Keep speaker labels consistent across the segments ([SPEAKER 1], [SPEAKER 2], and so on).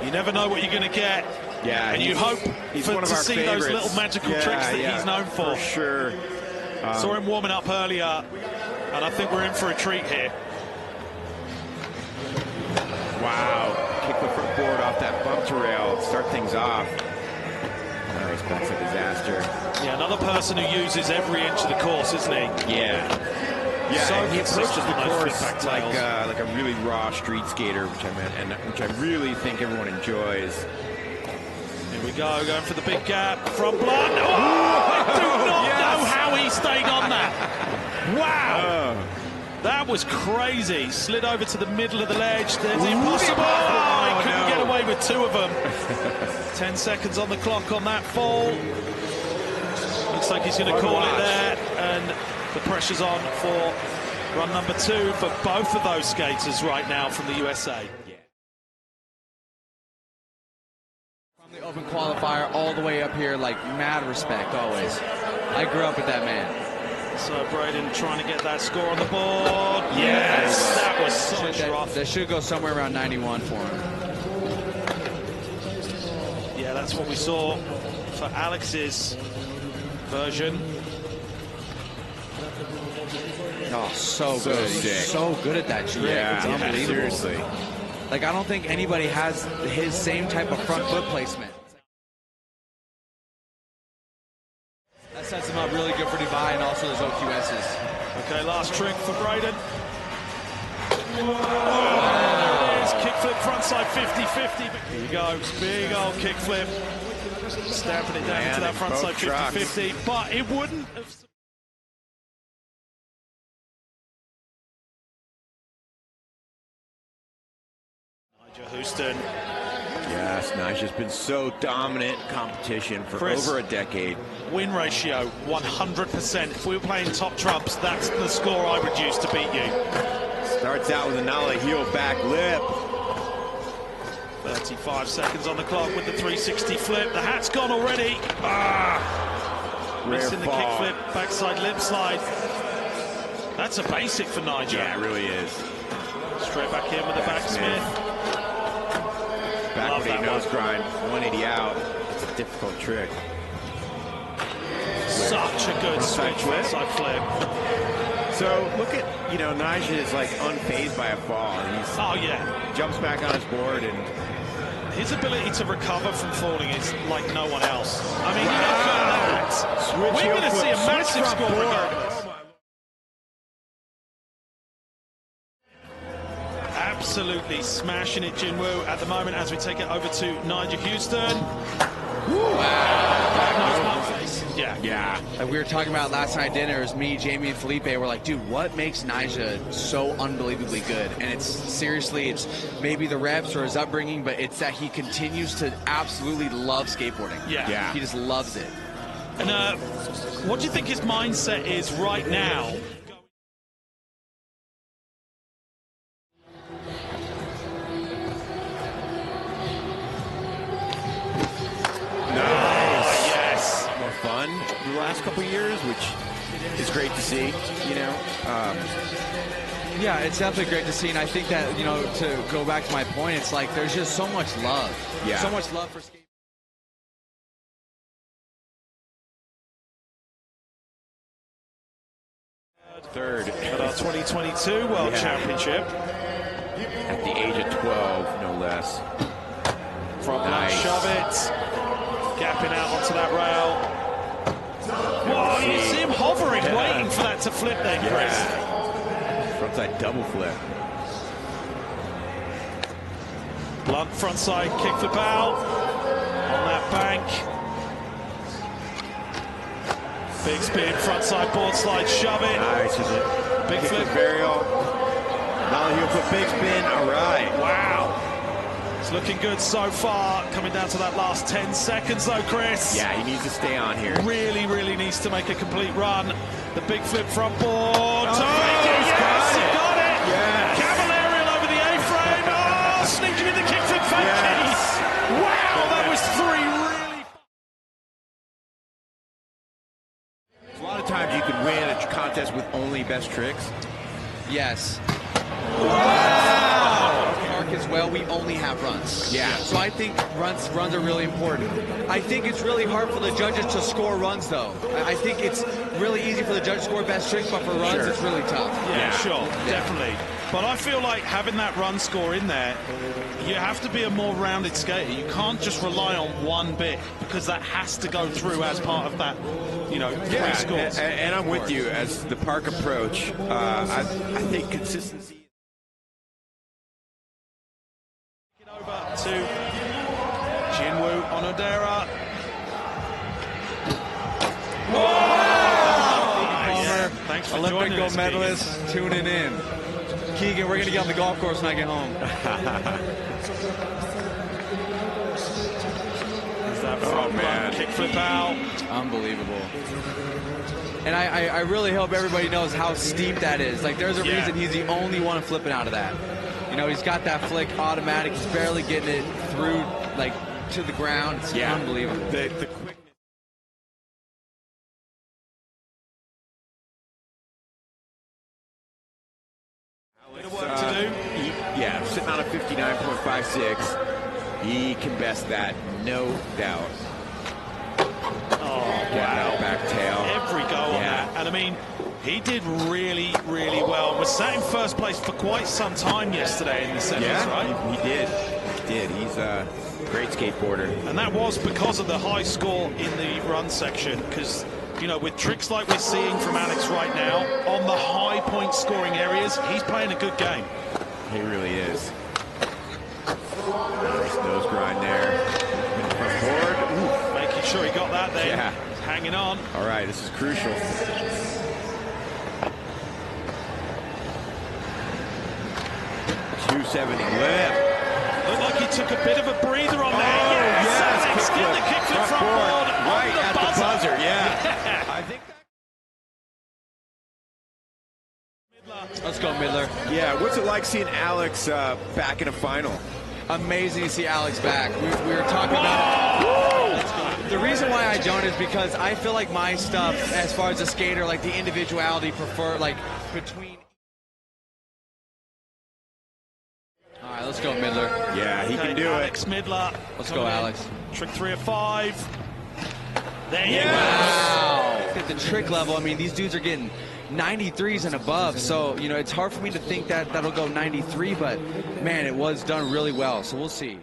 [SPEAKER 1] You never know what you're going to get.
[SPEAKER 2] Yeah,
[SPEAKER 1] and you hope
[SPEAKER 2] to
[SPEAKER 1] see those little magical tricks that he's known for.
[SPEAKER 2] For sure.
[SPEAKER 1] Saw him warming up earlier, and I think we're in for a treat here.
[SPEAKER 2] Wow. Kick the front board off that bump to rail. Start things off. Nice, that's a disaster.
[SPEAKER 1] Yeah, another person who uses every inch of the course, isn't he?
[SPEAKER 2] Yeah. Yeah,
[SPEAKER 1] so
[SPEAKER 2] he approaches the course
[SPEAKER 1] like
[SPEAKER 2] a really raw street skater, which I really think everyone enjoys.
[SPEAKER 1] Here we go, going for the big gap from Blunt. Oh, I do not know how he stayed on that. Wow. That was crazy. Slid over to the middle of the ledge. There's impossible. Oh, he couldn't get away with two of them. 10 seconds on the clock on that fall. Looks like he's going to call it there. And the pressure's on for run number 2 for both of those skaters right now from the USA.
[SPEAKER 3] From the open qualifier all the way up here, like mad respect always. I grew up with that man.
[SPEAKER 1] So Braden trying to get that score on the board. Yes, that was so rough.
[SPEAKER 3] That should go somewhere around 91 for him.
[SPEAKER 1] Yeah, that's what we saw for Alex's version.
[SPEAKER 3] Oh, so good. He's so good at that trick.
[SPEAKER 2] Yeah,
[SPEAKER 3] it's unbelievable.
[SPEAKER 2] Seriously.
[SPEAKER 3] Like, I don't think anybody has his same type of front foot placement. That sets him up really good for Dubai and also his OQSs.
[SPEAKER 1] Okay, last trick for Braden. There's kickflip frontside 50-50. Here you go, big old kickflip. Stamping it down into that frontside 50-50, but it wouldn't have... Nyjah Huston.
[SPEAKER 2] Yes, Nyjah's been so dominant in competition for over a decade.
[SPEAKER 1] Win ratio, 100%. If we were playing top trumps, that's the score I would use to beat you.
[SPEAKER 2] Starts out with a nollie heel back lip.
[SPEAKER 1] 35 seconds on the clock with the 360 flip. The hat's gone already. Missing the kickflip, backside lip slide. That's a basic for Nyjah.
[SPEAKER 2] Yeah, it really is.
[SPEAKER 1] Straight back in with the backsmith.
[SPEAKER 2] Back with a nose grind, 180 out. It's a difficult trick.
[SPEAKER 1] Such a good switch frontside flip.
[SPEAKER 2] So look at, Nyjah is like unfazed by a fall. He jumps back on his board, and
[SPEAKER 1] his ability to recover from falling is like no one else. I mean, look at that. We're going to see a massive score regardless. Absolutely smashing it, Jinwoo, at the moment as we take it over to Nyjah Huston.
[SPEAKER 3] Wow.
[SPEAKER 1] Yeah.
[SPEAKER 3] Like we were talking about last night at dinner, it was me, Jamie, and Felipe. We're like, dude, what makes Nyjah so unbelievably good? And it's maybe the reps or his upbringing, but it's that he continues to absolutely love skateboarding.
[SPEAKER 1] Yeah.
[SPEAKER 3] He just loves it.
[SPEAKER 1] And what do you think his mindset is right now?
[SPEAKER 2] Fun the last couple of years, which is great to see,
[SPEAKER 3] Yeah, it's definitely great to see, and I think that, to go back to my point, it's like there's just so much love.
[SPEAKER 2] Yeah.
[SPEAKER 3] So much love for skateboarding.
[SPEAKER 1] Third at our 2022 World Championship.
[SPEAKER 2] At the age of 12, no less.
[SPEAKER 1] From that shove it. Gapping out onto that rail. Whoa, you see him hovering, waiting for that to flip then, Chris.
[SPEAKER 2] Frontside double flip.
[SPEAKER 1] Blunt frontside kickflip out on that bank. Big spin, frontside board slide, shove it.
[SPEAKER 2] Nice,
[SPEAKER 1] big flip.
[SPEAKER 2] Varial. Nollie heel flip, big spin, all right.
[SPEAKER 1] Wow. It's looking good so far. Coming down to that last 10 seconds though, Chris.
[SPEAKER 2] Yeah, he needs to stay on here.
[SPEAKER 1] Really, really needs to make a complete run. The big flip front board.
[SPEAKER 2] He
[SPEAKER 1] got it.
[SPEAKER 2] Yes.
[SPEAKER 1] Cavalierial over the A-frame. Oh, sneaking in the kickflip fake.
[SPEAKER 2] Yes.
[SPEAKER 1] Wow, that was 3 really.
[SPEAKER 2] A lot of times you can win a contest with only best tricks.
[SPEAKER 3] Yes.
[SPEAKER 1] Wow.
[SPEAKER 3] as well, we only have runs.
[SPEAKER 2] Yeah.
[SPEAKER 3] So I think runs are really important. I think it's really hard for the judges to score runs, though. I think it's really easy for the judges to score best tricks, but for runs, it's really tough.
[SPEAKER 1] Yeah, sure, definitely. But I feel like having that run score in there, you have to be a more rounded skater. You can't just rely on one bit, because that has to go through as part of that, you know, three scores.
[SPEAKER 2] And I'm with you as the park approach. I think consistency.
[SPEAKER 1] Over to Jinwoo Onodera. Yeah. Thanks for
[SPEAKER 3] Olympic
[SPEAKER 1] joining
[SPEAKER 3] gold
[SPEAKER 1] us,
[SPEAKER 3] medalist tuning in. Keegan, we're going to get on the golf course when I get home.
[SPEAKER 1] Is that front run kick flip out?
[SPEAKER 3] Unbelievable. And I really hope everybody knows how steep that is. Like, there's a reason he's the only one flipping out of that. You know, he's got that flick automatic. He's barely getting it through, like, to the ground. It's unbelievable.
[SPEAKER 2] The quickness.
[SPEAKER 1] Bit of work to do.
[SPEAKER 2] Sitting on a 59.56. He can best that, no doubt.
[SPEAKER 1] Oh, wow.
[SPEAKER 2] Back tail.
[SPEAKER 1] Every go on that. And I mean, he did really, really well. Was sat in first place for quite some time yesterday in the semis, right?
[SPEAKER 2] He did. He's a great skateboarder.
[SPEAKER 1] And that was because of the high score in the run section, because, you know, with tricks like we're seeing from Alex right now, on the high point scoring areas, he's playing a good game.
[SPEAKER 2] He really is. Nice nose grind there. Forward.
[SPEAKER 1] Making sure he got that there.
[SPEAKER 2] Yeah.
[SPEAKER 1] Hanging on.
[SPEAKER 2] All right, this is crucial. 270 lip.
[SPEAKER 1] Looked like he took a bit of a breather on there. Alex get the kick flip front board.
[SPEAKER 2] Right at the buzzer, yeah. I think
[SPEAKER 3] Let's go, Midler.
[SPEAKER 2] Yeah, what's it like seeing Alex back in a final?
[SPEAKER 3] Amazing to see Alex back. We were talking about it. The reason why I don't is because I feel like my stuff, as far as a skater, like the individuality, prefer like between. All right, let's go, Midler.
[SPEAKER 2] Yeah, he can do
[SPEAKER 1] Alex Midler.
[SPEAKER 3] Let's go, Alex.
[SPEAKER 1] Trick 3 of 5. There you go.
[SPEAKER 3] Wow. At the trick level, I mean, these dudes are getting 93s and above, so, you know, it's hard for me to think that that'll go 93, but, man, it was done really well, so we'll see.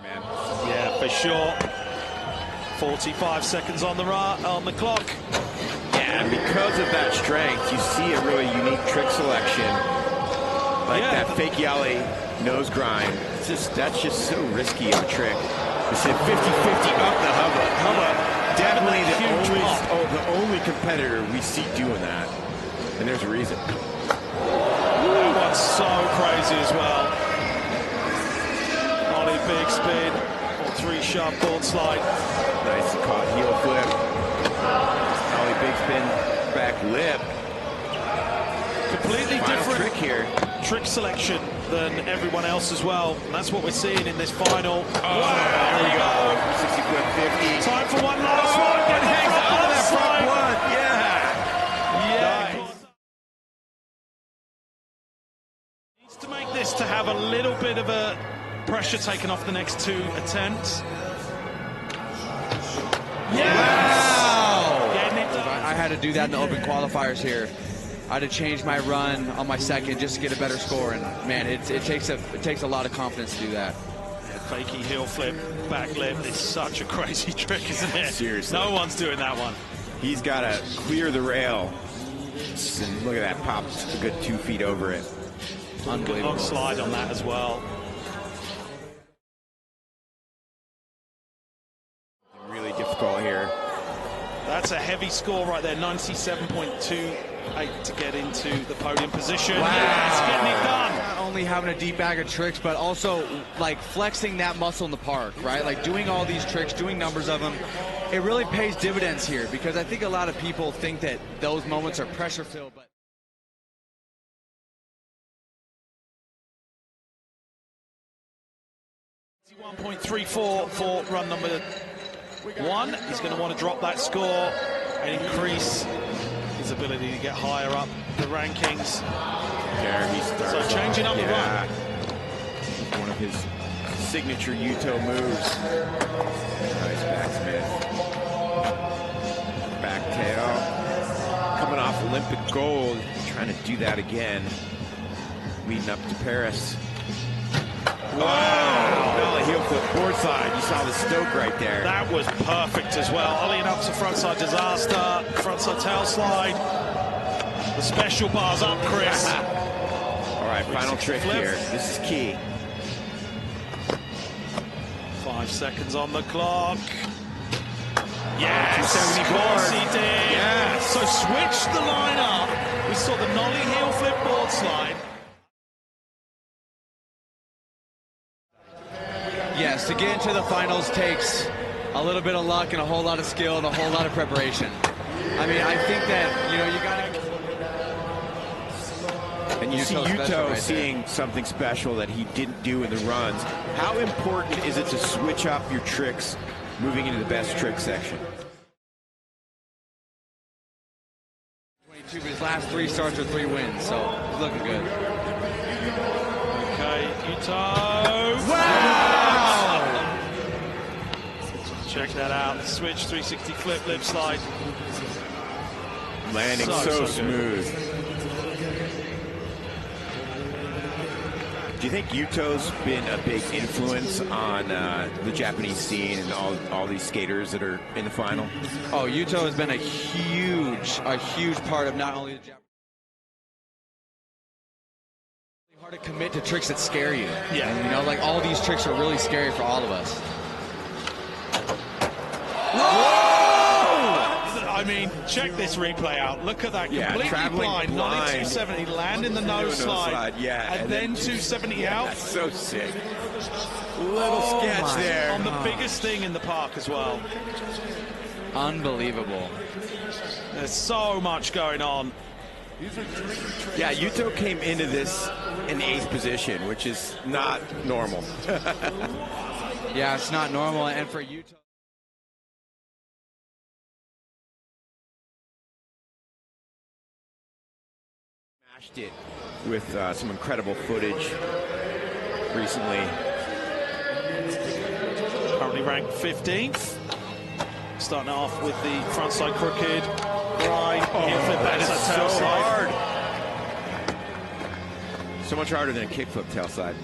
[SPEAKER 1] Yeah, for sure. 45 seconds on the clock.
[SPEAKER 2] Yeah, and because of that strength, you see a really unique trick selection. Like that fakie alley nose grind. That's just so risky of a trick. It's a 50-50 up the hubba. Definitely the only competitor we see doing that. And there's a reason.
[SPEAKER 1] That one's so crazy as well. Ollie big spin. 3 sharp board slide.
[SPEAKER 2] Nice caught heel flip. Ollie big spin back lip.
[SPEAKER 1] Completely
[SPEAKER 2] Final
[SPEAKER 1] different
[SPEAKER 2] trick here.
[SPEAKER 1] Trick selection than everyone else as well. And that's what we're seeing in this final.
[SPEAKER 2] Wow, there we go. 60 flip 50.
[SPEAKER 1] Time for one last one.
[SPEAKER 2] It hangs on that front one. Yeah.
[SPEAKER 1] Nice. Needs to make this to have a little bit of a pressure taken off the next 2 attempts.
[SPEAKER 3] Wow! I had to do that in the open qualifiers here. I had to change my run on my second just to get a better score, and man, it takes a lot of confidence to do that.
[SPEAKER 1] Fakey heel flip, back lip. It's such a crazy trick, isn't it?
[SPEAKER 2] Seriously.
[SPEAKER 1] No one's doing that one.
[SPEAKER 2] He's got to clear the rail. And look at that pop, a good 2 feet over it.
[SPEAKER 3] Unbelievable.
[SPEAKER 1] Long slide on that as well.
[SPEAKER 2] Really difficult here.
[SPEAKER 1] That's a heavy score right there, 97.28 to get into the podium position.
[SPEAKER 3] Wow.
[SPEAKER 1] Yes, getting it done.
[SPEAKER 3] Not only having a deep bag of tricks, but also like flexing that muscle in the park, right? Like doing all these tricks, doing numbers of them. It really pays dividends here, because I think a lot of people think that those moments are pressure filled, but
[SPEAKER 1] 1.34 for run number 1. He's going to want to drop that score and increase his ability to get higher up the rankings.
[SPEAKER 2] There he starts.
[SPEAKER 1] So changing up the run.
[SPEAKER 2] One of his signature Yuto moves. Nice backsmith. Back tail. Coming off Olympic gold. Trying to do that again. Leading up to Paris. Wow! Belly heel flip board side. You saw the stoke right there.
[SPEAKER 1] That was perfect as well. Ollieing up to frontside disaster, frontside tail slide. The special bars up, Chris.
[SPEAKER 2] All right, final trick
[SPEAKER 1] flip.
[SPEAKER 2] here. This is key.
[SPEAKER 1] 5 seconds on the clock. Yes,
[SPEAKER 2] 270
[SPEAKER 1] of course he
[SPEAKER 2] board.
[SPEAKER 1] did.
[SPEAKER 2] Yes.
[SPEAKER 1] So switch the line up. We saw the nollie heel flip board slide.
[SPEAKER 3] Yes, to get into the finals takes a little bit of luck and a whole lot of skill and a whole lot of preparation. I mean, I think that, you know, you got to...
[SPEAKER 2] And you see
[SPEAKER 3] Yuto's special
[SPEAKER 2] Yuto
[SPEAKER 3] right
[SPEAKER 2] seeing something special that he didn't do in the runs. How important is it to switch up your tricks moving into the best trick section?
[SPEAKER 3] 22, but his last 3 starts are 3 wins, so he's looking good.
[SPEAKER 1] Okay, Yuto.
[SPEAKER 3] Wow!
[SPEAKER 1] Check that out. Switch 360 flip lip slide.
[SPEAKER 2] Landing so smooth. Do you think Yuto's been a big influence on the Japanese scene and all these skaters that are in the final?
[SPEAKER 3] Oh, Yuto has been a huge part of not only the Japanese. It's hard to commit to tricks that scare you.
[SPEAKER 1] Yeah.
[SPEAKER 3] You know, like all these tricks are really scary for all of us.
[SPEAKER 1] I mean, check this replay out. Look at that. Completely blind. Nollie 270, land in the nose slide.
[SPEAKER 2] Yeah.
[SPEAKER 1] And then 270 out.
[SPEAKER 2] That's so sick. Little sketch there.
[SPEAKER 1] On the biggest thing in the park as well.
[SPEAKER 3] Unbelievable.
[SPEAKER 1] There's so much going on.
[SPEAKER 2] Yeah, Yuto came into this in 8th position, which is not normal.
[SPEAKER 3] Yeah, it's not normal. And for Yuto.
[SPEAKER 2] Smashed it with some incredible footage recently.
[SPEAKER 1] Currently ranked 15th. Starting off with the frontside crooked grind. Heel flip
[SPEAKER 2] That is
[SPEAKER 1] backside tail
[SPEAKER 2] so
[SPEAKER 1] slide.
[SPEAKER 2] hard. So much harder than a kickflip tailslide.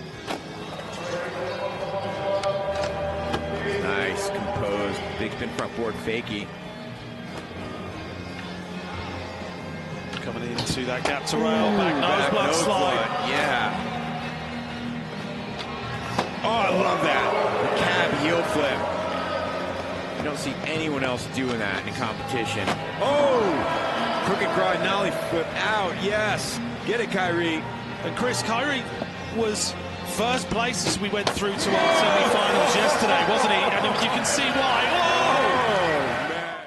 [SPEAKER 2] Nice, composed, big spin front board fakie.
[SPEAKER 1] Coming into that gap to rail, back nose blood slide.
[SPEAKER 2] Yeah. Oh, I love that. The cab heel flip. You don't see anyone else doing that in competition. Oh! Crooked grind nollie flip out. Yes. Get it, Kyrie.
[SPEAKER 1] And Chris, Kyrie was first place as we went through to our semi-finals yesterday, wasn't he? And you can see why. Oh!
[SPEAKER 2] Man.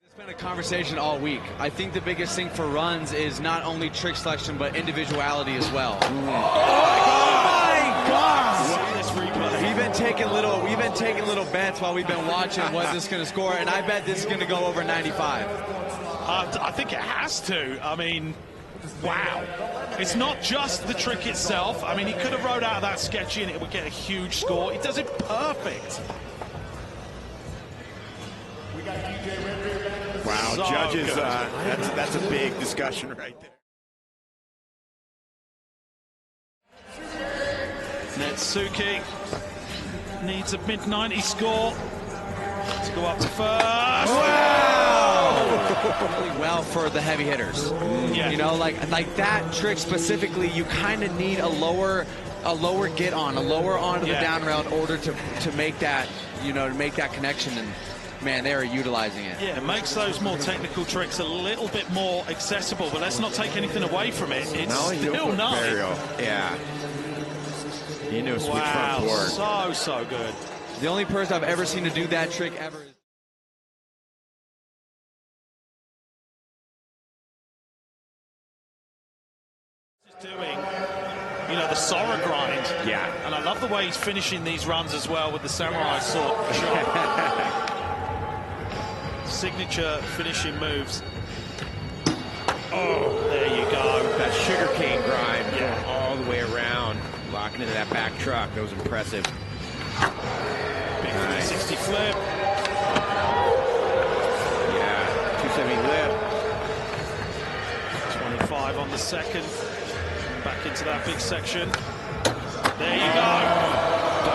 [SPEAKER 3] It's been a conversation all week. I think the biggest thing for runs is not only trick selection, but individuality as well.
[SPEAKER 1] Oh my God! This replay.
[SPEAKER 3] We've been taking little bets while we've been watching what this is going to score, and I bet this is going to go over 95.
[SPEAKER 1] I think it has to. I mean, wow. It's not just the trick itself. I mean, he could have rode out of that sketchy and it would get a huge score. He does it perfect.
[SPEAKER 2] Wow,
[SPEAKER 1] So
[SPEAKER 2] judges,
[SPEAKER 1] good.
[SPEAKER 2] that's a big discussion right there.
[SPEAKER 1] Netsuki needs a mid-90 score to go up to first.
[SPEAKER 3] Really well for the heavy hitters.
[SPEAKER 1] Yeah.
[SPEAKER 3] You know, like that trick specifically, you kind of need a lower get on, a lower onto the down rail in order to make that, you know, to make that connection. And man, they are utilizing it.
[SPEAKER 1] Yeah, it makes those more technical tricks a little bit more accessible, but let's not take anything away from it. It's still nollie.
[SPEAKER 2] Yeah. You know, switch front board.
[SPEAKER 1] So good.
[SPEAKER 3] The only person I've ever seen to do that trick ever is
[SPEAKER 1] doing, you know, the Sora grind.
[SPEAKER 2] Yeah.
[SPEAKER 1] And I love the way he's finishing these runs as well with the samurai sword. For sure. signature finishing moves. Oh, there you go.
[SPEAKER 2] That sugarcane grind going all the way around, locking into that back truck. That was impressive.
[SPEAKER 1] Big 360 flip.
[SPEAKER 2] Yeah, 270 lip.
[SPEAKER 1] 25 on the second. Back into that big section. There you go.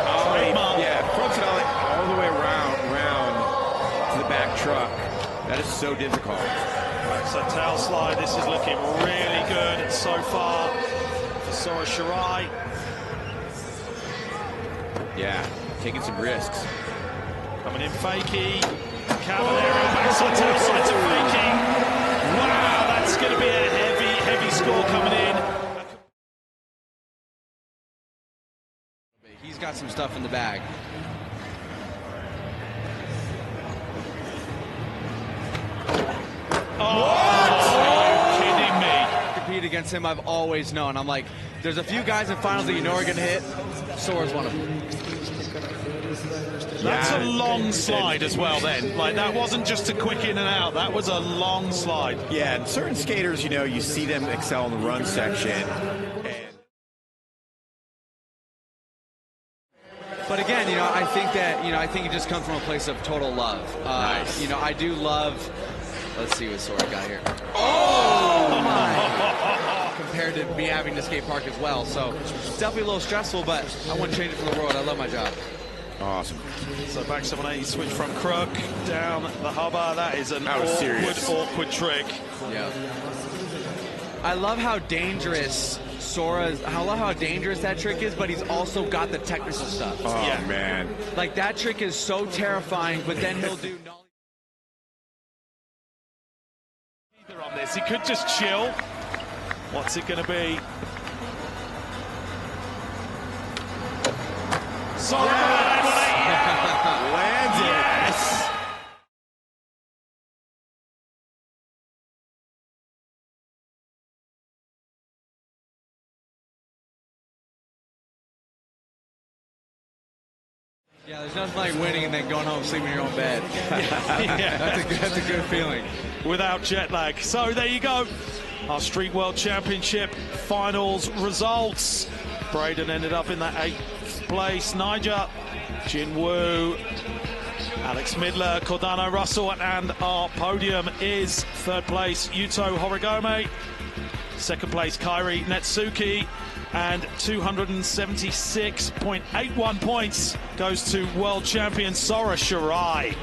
[SPEAKER 2] Ollie, yeah, front ollie all the way around to the back truck. That is so difficult.
[SPEAKER 1] So tail slide, this is looking really good so far for Sora Shirai.
[SPEAKER 2] Yeah, taking some risks.
[SPEAKER 1] Coming in fakey. Caballero backside tail slide to fakey. Wow, that's going to be a heavy score coming in.
[SPEAKER 3] He's got some stuff in the bag.
[SPEAKER 1] Are you kidding me?
[SPEAKER 3] Compete against him, I've always known. I'm like, there's a few guys in finals that you know are going to hit. Sora's one of them.
[SPEAKER 1] That's a long slide as well then. Like, that wasn't just a quick in and out. That was a long slide.
[SPEAKER 2] Yeah, and certain skaters, you know, you see them excel in the run section.
[SPEAKER 3] But again, you know, I think that, you know, I think it just comes from a place of total love.
[SPEAKER 2] Nice.
[SPEAKER 3] You know, I do love. Let's see what Sora got here. Oh my! Compared to me having to skate park as well, so it's definitely a little stressful. But I wouldn't change it for the world. I love my job.
[SPEAKER 2] Awesome.
[SPEAKER 1] So back 780 switch from crook down the hubba. That is an awkward trick.
[SPEAKER 3] Yeah. I love how dangerous I love how dangerous that trick is, but he's also got the technical stuff.
[SPEAKER 2] Oh, yeah, man.
[SPEAKER 3] Like, that trick is so terrifying, but then he'll do
[SPEAKER 1] Either on this, he could just chill. What's it going to be? Sora
[SPEAKER 2] lands it.
[SPEAKER 1] Yes!
[SPEAKER 3] Yeah, there's nothing like winning and then going home sleeping in your own bed. Yeah. That's a good feeling.
[SPEAKER 1] Without jet lag. So there you go. Our Street World Championship finals results. Braden ended up in that 8th place. Nyjah, Jin Woo, Alex Midler, Cordano Russell, and our podium is 3rd place, Yuto Horigome. 2nd place, Kairi Netsuki. And 276.81 points goes to world champion Sora Shirai.